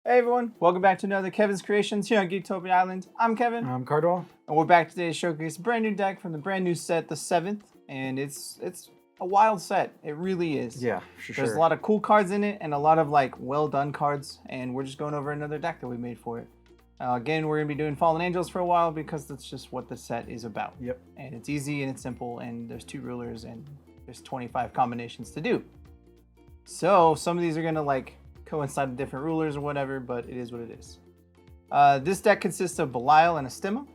Hey everyone, welcome back to another Kevin's Creations here on Geektopia Island. I'm Kevin. I'm Cardwell. And we're back today to showcase a brand new deck from the brand new set, the 7th. And it's a wild set. It really is. Yeah, for sure. There's a lot of cool cards in it and a lot of like well done cards. And we're just going over another deck that we made for it. Again, we're going to be doing Fallen Angels for a while because that's just what the set is about. Yep. And it's easy and it's simple and there's 2 rulers and there's 25 combinations to do. So some of these are going to like coincide with different rulers or whatever, but it is what it is. This deck consists of Belial and Astema,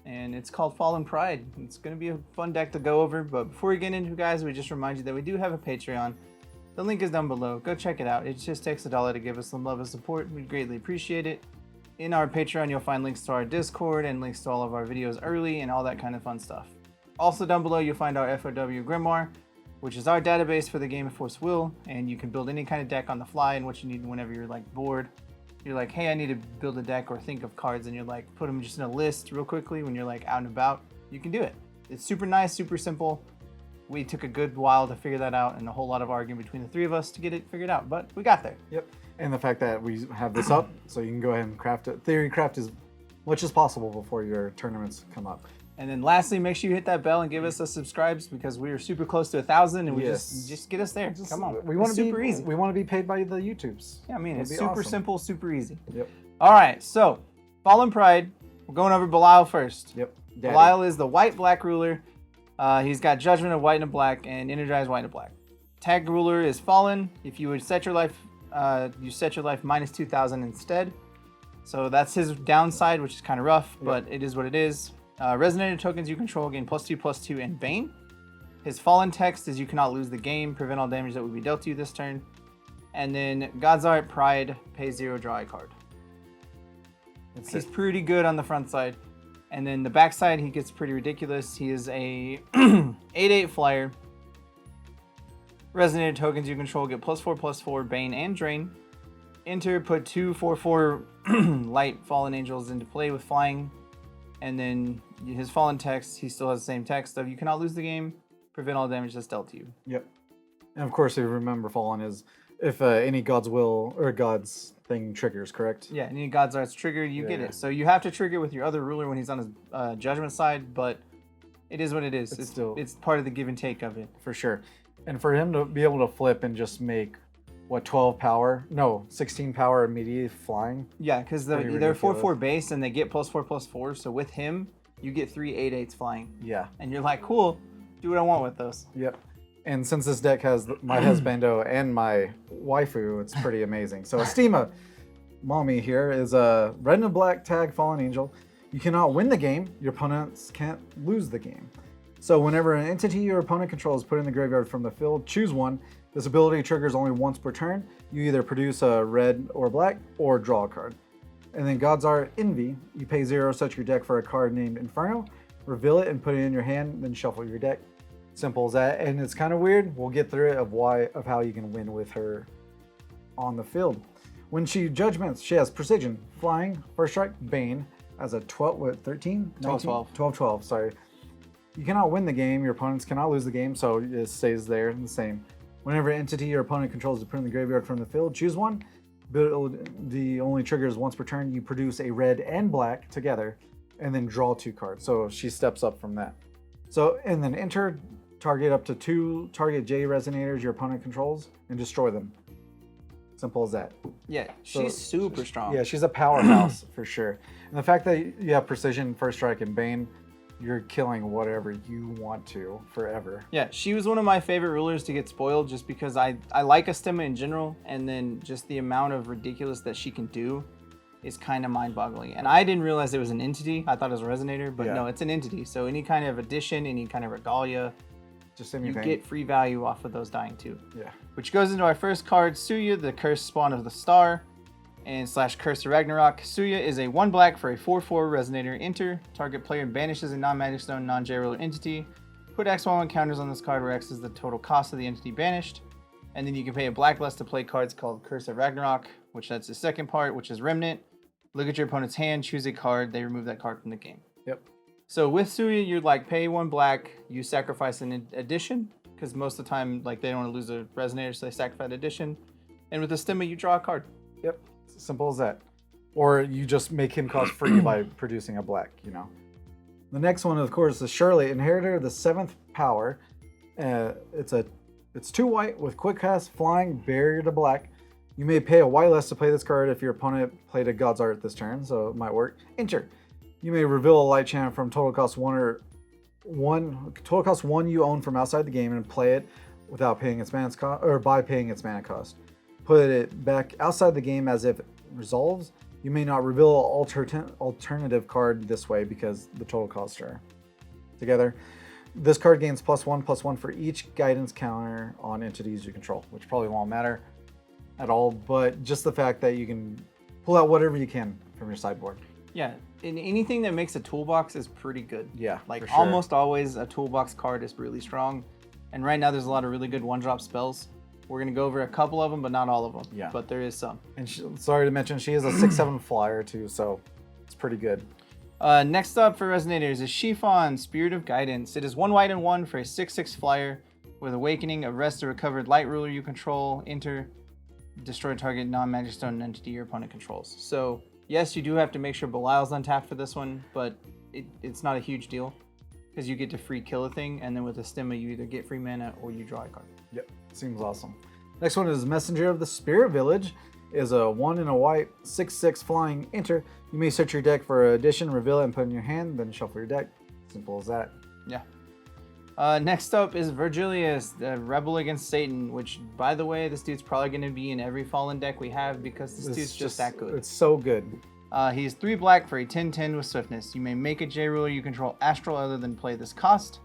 and it's called Fallen Pride. It's going to be a fun deck to go over, but before we get into it, guys, we just remind you that we do have a Patreon. The link is down below. Go check it out. It just takes $1 to give us some love and support. We'd greatly appreciate it. In our Patreon, you'll find links to our Discord and links to all of our videos early and all that kind of fun stuff. Also down below, you'll find our FOW Grimoire, which is our database for the Game of Force Will, and you can build any kind of deck on the fly and what you need whenever you're like bored. You're like, hey, I need to build a deck or think of cards, and you're like, put them just in a list real quickly when you're like out and about. You can do it. It's super nice, super simple. We took a good while to figure that out and a whole lot of arguing between the 3 of us to get it figured out, but we got there. Yep. And the fact that we have this up, so you can go ahead and craft it. Theory craft as much as possible before your tournaments come up. And then lastly, make sure you hit that bell and give us a subscribes because we are super close to 1,000 and we just get us there. Come on. We want to be super easy. We want to be paid by the YouTubes. Yeah, I mean, it's be super awesome. simple, super easy. Yep. All right, so Fallen Pride. We're going over Belial first. Yep. Daddy. Belial is the white-black ruler. He's got Judgment of white and black and Energized white and black. Tag ruler is Fallen. If you would set your life, you set your life minus 2,000 instead. So that's his downside, which is kind of rough, but it is what it is. Resonator tokens you control gain +2/+2 and Bane. His Fallen text is you cannot lose the game, prevent all damage that would be dealt to you this turn. And then God's Art Pride, pay 0, draw a card. He's pretty good on the front side. And then the back side, he gets pretty ridiculous. He is a 8/8 flyer. Resonator tokens you control get +4/+4, Bane and Drain. Enter, put 2 4/4 light Fallen Angels into play with flying. And then his Fallen text, he still has the same text of you cannot lose the game, prevent all damage that's dealt to you. Yep. And of course, if you remember, Fallen is if any God's will or God's thing triggers, correct? Yeah, any God's Art's triggered, you get it. So you have to trigger with your other ruler when he's on his Judgment side, but it is what it is. It's part of the give and take of it. For sure. And for him to be able to flip and just make, 12 power? No, 16 power immediate flying? Yeah, because they're 4/4 base and they get +4/+4. So with him, you get 3 8/8s flying. Yeah. And you're like, cool, do what I want with those. Yep. And since this deck has my husbando and my waifu, it's pretty amazing. So Astema, mommy here, is a red and black tag Fallen Angel. You cannot win the game. Your opponents can't lose the game. So whenever an entity your opponent controls is put in the graveyard from the field, choose one. This ability triggers only once per turn. You either produce a red or black or draw a card. And then God's Art Envy. You pay 0, search your deck for a card named Inferno, reveal it and put it in your hand, then shuffle your deck. Simple as that. And it's kind of weird. We'll get through it of how you can win with her on the field. When she judgments, she has precision, flying, first strike, Bane, as a 13? 12, sorry. You cannot win the game. Your opponents cannot lose the game, so it stays there the same. Whenever an entity your opponent controls is put in the graveyard from the field, choose one. The only triggers once per turn. You produce a red and black together, and then draw 2 cards. So she steps up from that. So, and then enter, target up to 2 target J Resonators your opponent controls, and destroy them. Simple as that. Yeah, she's super strong. Yeah, she's a powerhouse for sure. And the fact that you have precision, first strike, and Bane, you're killing whatever you want to forever. Yeah, she was one of my favorite rulers to get spoiled just because I like Astema in general, and then just the amount of ridiculous that she can do is kind of mind-boggling. And I didn't realize it was an entity. I thought it was a Resonator, but no, it's an entity. So any kind of addition, any kind of regalia, just anything. You get free value off of those dying too. Yeah. Which goes into our first card, Tsuiya, the Cursed Spawn of the Star. And / Curse of Ragnarok. Tsuiya is a 1 black for a 4/4 Resonator. Enter. Target player banishes a non-magic stone, non-J ruler entity. Put X on counters on this card where X is the total cost of the entity banished. And then you can pay a black less to play cards called Curse of Ragnarok, which that's the second part, which is Remnant. Look at your opponent's hand, choose a card, they remove that card from the game. Yep. So with Suyu, you're like pay 1 black, you sacrifice an addition, because most of the time like they don't want to lose a Resonator, so they sacrifice addition. And with Astema, you draw a card. Yep. Simple as that. Or you just make him cost free by producing a black, you know. The next one, of course, is Shirley Inheritor, the 7th power. It's 2 white with Quickcast, Flying, Barrier to black. You may pay a white less to play this card if your opponent played a God's Art this turn, so it might work. Enter. You may reveal a light chant from total cost 1 you own from outside the game and play it without paying its mana cost, or by paying its mana cost. Put it back outside the game as if it resolves. You may not reveal an alternative card this way because the total costs are together. This card gains +1/+1 for each guidance counter on entities you control, which probably won't matter at all, but just the fact that you can pull out whatever you can from your sideboard. Yeah, and anything that makes a toolbox is pretty good. Yeah, like for sure. almost always a toolbox card is really strong. And right now there's a lot of really good one-drop spells. We're going to go over a couple of them, but not all of them. Yeah. But there is some. And sorry to mention, she is a 6/7 flyer too, so it's pretty good. Next up for Resonators is Chiffon, Spirit of Guidance. It is 1 white and 1 for a 6/6 flyer with Awakening. Arrest a recovered light ruler you control. Enter. Destroy target non-magic stone entity your opponent controls. So, yes, you do have to make sure Belial's untapped for this one, but it's not a huge deal because you get to free kill a thing, and then with Astema, you either get free mana or you draw a card. Yep, seems awesome. Next one is Messenger of the Spirit Village. Is a 1 and a white, 6/6 flying. Enter. You may search your deck for addition, reveal it, and put it in your hand, then shuffle your deck. Simple as that. Yeah. Next up is Virgilius, the Rebel Against Satan, which, by the way, this dude's probably going to be in every Fallen deck we have because this dude's just that good. It's so good. He's 3 black for a 10/10 with Swiftness. You may make a J ruler you control astral other than play this cost.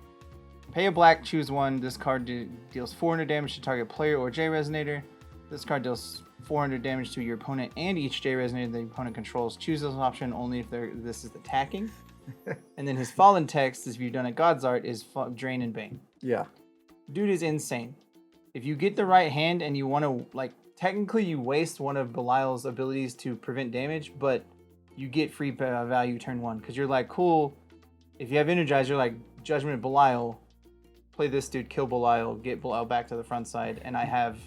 Pay a black, choose 1. This card deals 400 damage to target player or J Resonator. This card deals 400 damage to your opponent and each J Resonator the opponent controls. Choose this option only if this is attacking. And then his Fallen text, if you've done a God's Art, is Drain and Bane. Yeah. Dude is insane. If you get the right hand and you want to, like, technically you waste one of Belial's abilities to prevent damage, but you get free value turn 1. Because you're like, cool, if you have Energize, you're like, Judgment Belial, play this dude, kill Belial, get Belial back to the front side, and I have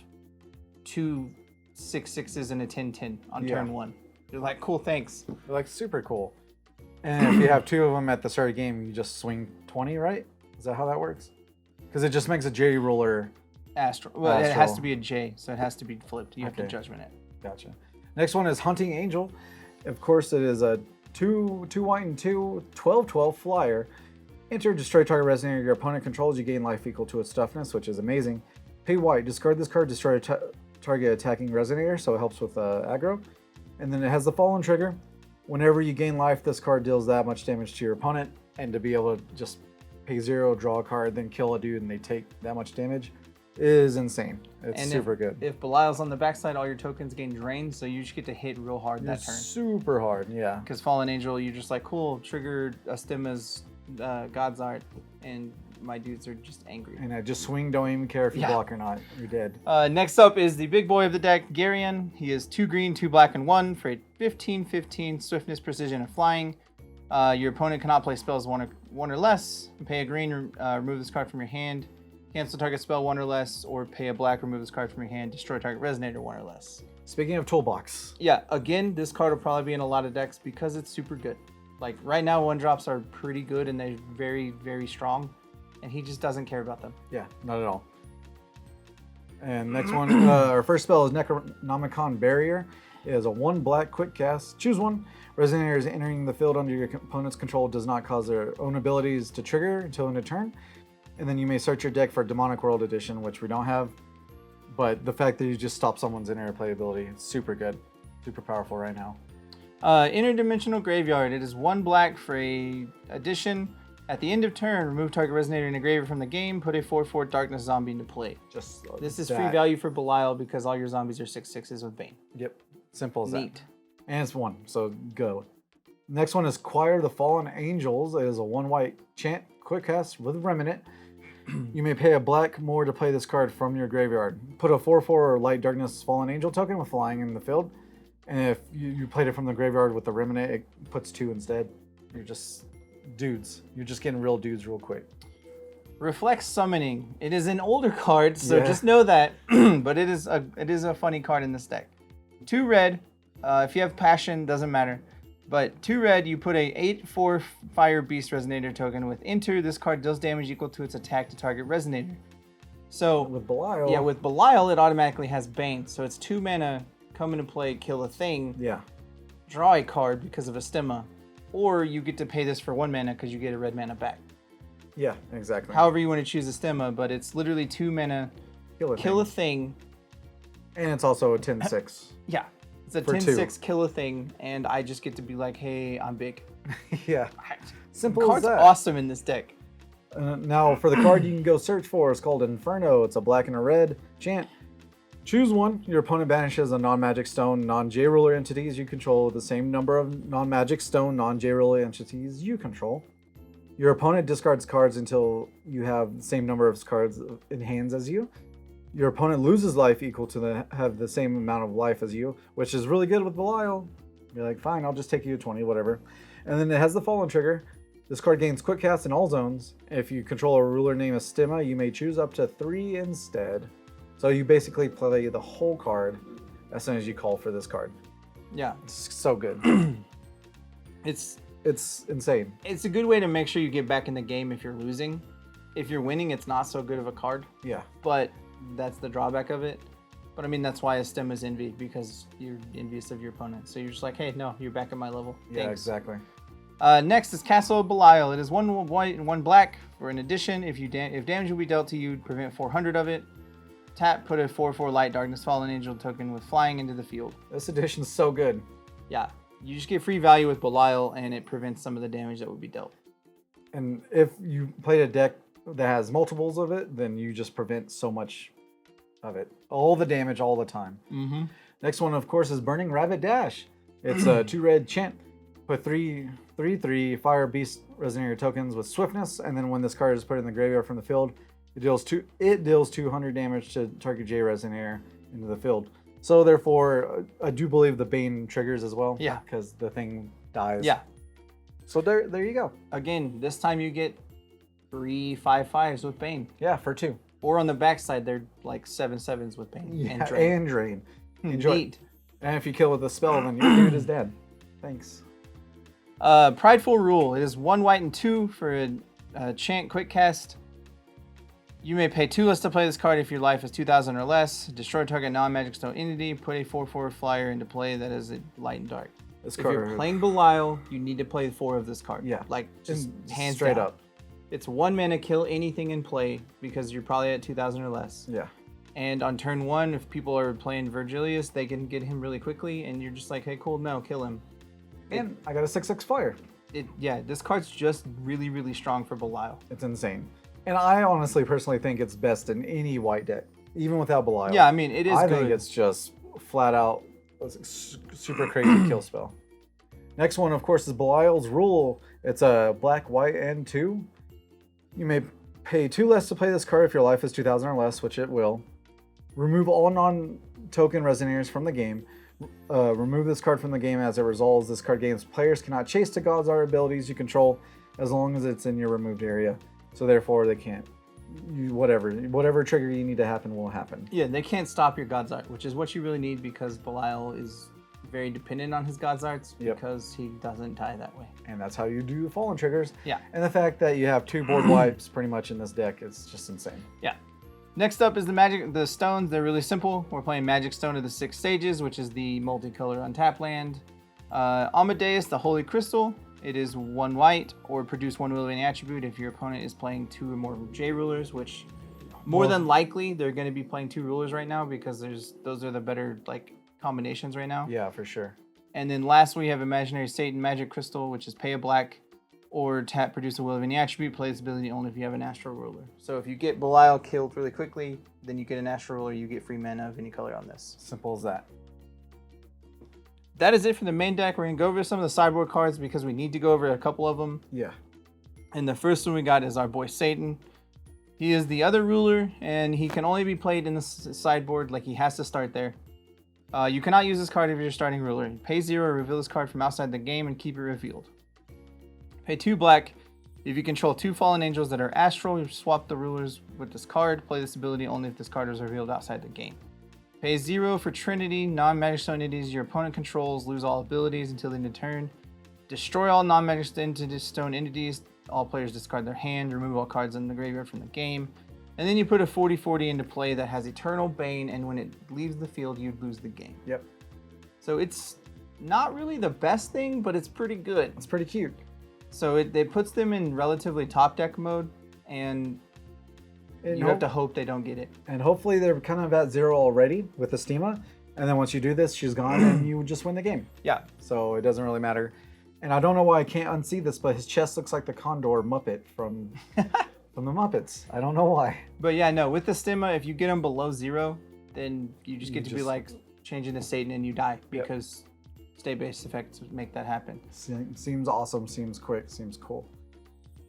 2 6/6s and a 10/10 on turn 1. You're like, cool, thanks. They're like super cool. And if you have 2 of them at the start of the game, you just swing 20, right? Is that how that works? Because it just makes a J ruler Astral. Well, it has to be a J, so it has to be flipped. You have to Judgment it. Gotcha. Next one is Hunting Angel. Of course, it is a 2 white and 2, 12/12 flyer. Enter, destroy target resonator your opponent controls. You gain life equal to its toughness, which is amazing. Pay white, discard this card, destroy a target attacking resonator, so it helps with aggro. And then it has the Fallen trigger. Whenever you gain life, this card deals that much damage to your opponent. And to be able to just pay 0, draw a card, then kill a dude, and they take that much damage is insane. It's super good. If Belial's on the backside, all your tokens gain drained, so you just get to hit real hard that turn. Super hard, yeah. Because Fallen Angel, you're just like, cool, trigger Astema's God's Art, and my dudes are just angry. And I just swing, don't even care if you block or not. You're dead. Next up is the big boy of the deck, Garyan. He is 2 green, 2 black, and 1 for a 15/15 swiftness, precision, and flying. Your opponent cannot play spells 1 or less. Pay a green, remove this card from your hand. Cancel target spell 1 or less, or pay a black, remove this card from your hand. Destroy target resonator 1 or less. Speaking of toolbox. Yeah, again, this card will probably be in a lot of decks because it's super good. Like, right now, 1-drops are pretty good and they're very, very strong. And he just doesn't care about them. Yeah, not at all. And next one, our first spell is Necronomicon Barrier. It is a 1 black quick cast. Choose 1. Resonators entering the field under your opponent's control does not cause their own abilities to trigger until end of turn. And then you may search your deck for Demonic World Edition, which we don't have. But the fact that you just stop someone's inner playability, it's super good. Super powerful right now. Interdimensional Graveyard. It is 1 black for a addition. At the end of turn, remove target resonator in a graveyard from the game. Put a 4/4 darkness zombie into play. Just this is free value for Belial because all your zombies are 6/6s with Bane. Yep, simple as Neat. that. And it's 1, so go. Next one is Choir of the Fallen Angels. It is a 1 white Chant Quickcast with Remnant. You may pay a black more to play this card from your graveyard. Put a 4/4 Light Darkness Fallen Angel token with flying in the field. And if you played it from the graveyard with the Remnant, it puts 2 instead. You're just dudes. You're just getting real dudes real quick. Reflex Summoning. It is an older card, so just know that. But it is a funny card in this deck. 2 red, If you have Passion, doesn't matter. But 2 red, you put a 8/4 Fire Beast Resonator token with Enter. This card deals damage equal to its attack to target Resonator. So With Belial. yeah, with Belial, it automatically has Bane. So it's 2 mana, come into play, kill a thing, Yeah. draw a card because of Astema. Or you get to pay this for 1 mana because you get a red mana back. Yeah, exactly. However you want to choose Astema, but it's literally 2 mana, kill a thing. And it's also a 10/6. Yeah. It's a For 10/6 kill a thing, and I just get to be like, hey, I'm big. Yeah. Simple The as card's that. awesome in this deck. Now, for the card you can go search for, it's called Inferno. It's a black and a red chant. Choose one. Your opponent banishes a non-magic stone, non-J-ruler entities you control with the same number of non-magic stone, non-J-ruler entities you control. Your opponent discards cards until you have the same number of cards in hands as you. Your opponent loses life equal to have the same amount of life as you, which is really good with Belial. You're like, fine, I'll just take you to 20, whatever. And then it has the Fallen trigger. This card gains Quickcast in all zones. If you control a ruler named Astema, you may choose up to 3 instead. So you basically play the whole card as soon as you call for this card. Yeah. It's so good. It's insane. It's a good way to make sure you get back in the game if you're losing. If you're winning, it's not so good of a card. Yeah. But that's the drawback of it. But I mean, that's why Astema is envied, because you're envious of your opponent. So you're just like, hey, no, you're back at my level. Yeah, Thanks. exactly. Next is Castle of Belial. It is 1 white and 1 black. For an addition, if damage will be dealt to you, prevent 400 of it. Tap, put a 4/4 Light Darkness Fallen Angel token with flying into the field. This edition's so good. Yeah, you just get free value with Belial, and it prevents some of the damage that would be dealt. And if you played a deck that has multiples of it, then you just prevent so much of it. All the damage all the time. Mm-hmm. Next one, of course, is Burning Rabbit Dash. It's a 2 red chant. Put 3/3 Fire Beast Resonator tokens with Swiftness, and then when this card is put in the graveyard from the field, it deals 200 damage to target J Resonator into the field. So therefore, I do believe the Bane triggers as well. Yeah. Because the thing dies. Yeah. So there you go. Again, this time you get 3 5/5s with Bane. Yeah, for 2. Or on the backside, they're like 7/7s with Bane. Yeah, and Drain. and Drain. Enjoy. Neat. And if you kill with a spell, then your dude is dead. Thanks. Prideful Rule. It is 1 white and 2 for a Chant Quickcast. You may pay 2 less to play this card if your life is 2,000 or less. Destroy target non-magic stone entity. Put a 4/4 flyer into play that is a light and dark. This If card, you're playing Belial, you need to play 4 of this card. Yeah. Like, just hands straight down. up. It's 1 mana, kill anything in play because you're probably at 2,000 or less. Yeah. And on turn 1, if people are playing Virgilius, they can get him really quickly, and you're just like, hey, cool, no, kill him. And I got a 6/6 flyer. Yeah, this card's just really, really strong for Belial. It's insane. And I honestly, personally think it's best in any white deck, even without Belial. Yeah, I mean, it is I good. think it's just flat out super crazy kill spell. Next one, of course, is Belial's Rule. It's a black, white, and 2. You may pay 2 less to play this card if your life is 2,000 or less, which it will. Remove all non-token Resonators from the game. Remove this card from the game as it resolves. This card gains players cannot chase to God's Art abilities you control as long as it's in your removed area. So therefore, they can't. Whatever trigger you need to happen will happen. Yeah, they can't stop your God's Art, which is what you really need because Belial is very dependent on his God's Arts because he doesn't die that way. And that's how you do Fallen triggers. Yeah. And the fact that you have 2 board wipes pretty much in this deck is just insane. Yeah. Next up is the stones. They're really simple. We're playing Magic Stone of the 6 stages, which is the multicolor untapped land. Amadeus, the Holy Crystal. It is 1 white or produce 1 will of any attribute if your opponent is playing 2 or more J rulers, which more than likely they're going to be playing 2 rulers right now because those are the better combinations right now. Yeah, for sure. And then last we have Imaginary Satan Magic Crystal, which is pay a black or tap, produce a will of any attribute, play this ability only if you have an Astral Ruler. So if you get Belial killed really quickly, then you get an Astral Ruler, you get free mana of any color on this. Simple as that. That is it for the main deck. We're going to go over some of the sideboard cards because we need to go over a couple of them. Yeah. And the first one we got is our boy Satan. He is the other ruler, and he can only be played in the sideboard, like he has to start there. You cannot use this card if you're starting ruler. Pay 0 or reveal this card from outside the game and keep it revealed. Pay 2 black. If you control 2 fallen angels that are astral, you swap the rulers with this card. Play this ability only if this card is revealed outside the game. Pay 0 for Trinity. Non-magic stone entities your opponent controls lose all abilities until the end of turn. Destroy all non-magic stone entities. All players discard their hand. Remove all cards in the graveyard from the game. And then you put a 40/40 into play that has Eternal Bane, and when it leaves the field, you lose the game. Yep. So it's not really the best thing, but it's pretty good. It's pretty cute. So it puts them in relatively top deck mode, and you have to hope they don't get it. And hopefully they're kind of at 0 already with Astema. And then once you do this, she's gone and you just win the game. Yeah. So it doesn't really matter. And I don't know why I can't unsee this, but his chest looks like the Condor Muppet from from the Muppets. I don't know why. But yeah, no, with the Astema, if you get them below 0, then you just get to be like changing the Satan and you die because state-based effects make that happen. Seems awesome, seems quick, seems cool.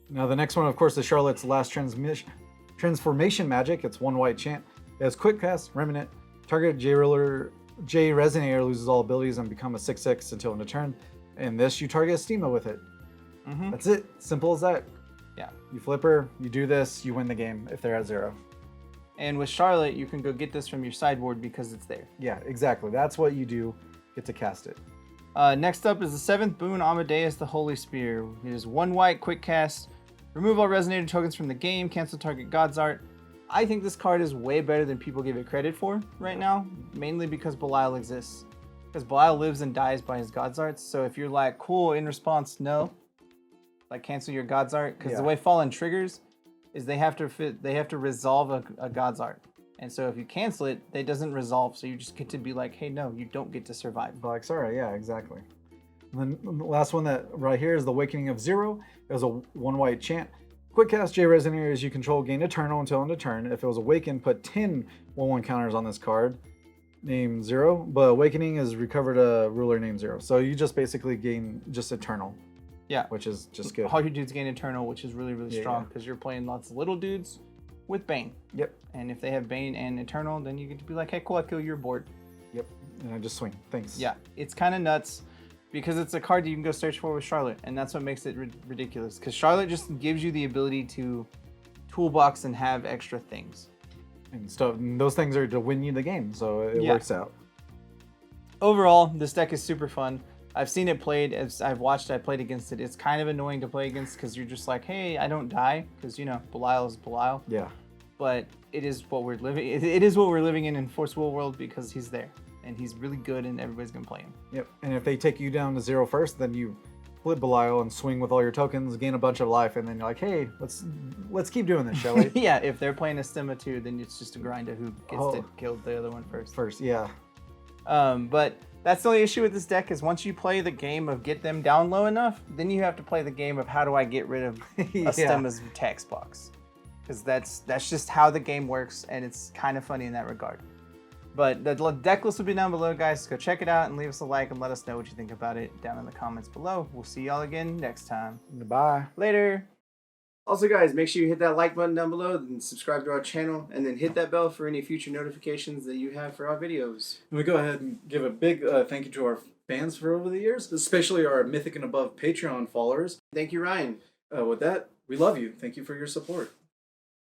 Now the next one, of course, is Charlotte's last transformation magic. It's 1 white chant. It has Quickcast, Remnant. Target J Resonator loses all abilities and become a 6/6 until end of turn. And this, you target Astema with it. That's it. Simple as that. Yeah. You flip her, you do this, you win the game if they're at 0. And with Charlotte, you can go get this from your sideboard because it's there. Yeah, exactly. That's what you do. Get to cast it. Next up is the 7th boon, Amadeus the Holy Spear. It is 1 white, quick cast. Remove all Resonator tokens from the game. Cancel target God's Art. I think this card is way better than people give it credit for right now, mainly because Belial exists. Because Belial lives and dies by his God's Arts. So if you're like, cool, in response, no. Like cancel your God's Art. Because the way Fallen triggers is they have to resolve a God's Art. And so if you cancel it, it doesn't resolve. So you just get to be like, hey, no, you don't get to survive. Like, sorry, yeah, exactly. And then the last one that right here is the Awakening of 0. It was a 1 white chant. Quick cast J Resonator as you control gain Eternal until end of turn. If it was awakened, put 10 1/1 counters on this card. Name 0. But Awakening is recovered a ruler named 0. So you just basically gain just Eternal. Yeah. Which is just good. All your dudes gain Eternal, which is really, really strong because you're playing lots of little dudes with Bane. Yep. And if they have Bane and Eternal, then you get to be like, hey, cool, I kill your board. Yep. And I just swing. Thanks. Yeah. It's kind of nuts because it's a card that you can go search for with Charlotte. And that's what makes it ridiculous. Because Charlotte just gives you the ability to toolbox and have extra things. And stuff. And those things are to win you the game. So it works out. Overall, this deck is super fun. I've seen it played, as I played against it. It's kind of annoying to play against because you're just like, hey, I don't die because, you know, Belial is Belial. Yeah. But it is what we're living. It is what we're living in Forceful World because he's there and he's really good and everybody's gonna play him. Yep. And if they take you down to 0 first, then you flip Belial and swing with all your tokens, gain a bunch of life, and then you're like, hey, let's keep doing this, shall we? Yeah. If they're playing Astema too, then it's just a grind of who gets to kill the other one first. Yeah. But that's the only issue with this deck is once you play the game of get them down low enough, then you have to play the game of how do I get rid of Astema's text box. Because that's just how the game works, and it's kind of funny in that regard. But the deck list will be down below, guys. Go check it out and leave us a like and let us know what you think about it down in the comments below. We'll see y'all again next time. Bye. Later. Also, guys, make sure you hit that like button down below and subscribe to our channel, and then hit that bell for any future notifications that you have for our videos. And we go ahead and give a big thank you to our fans for over the years, especially our Mythic and Above Patreon followers. Thank you, Ryan. With that, we love you. Thank you for your support.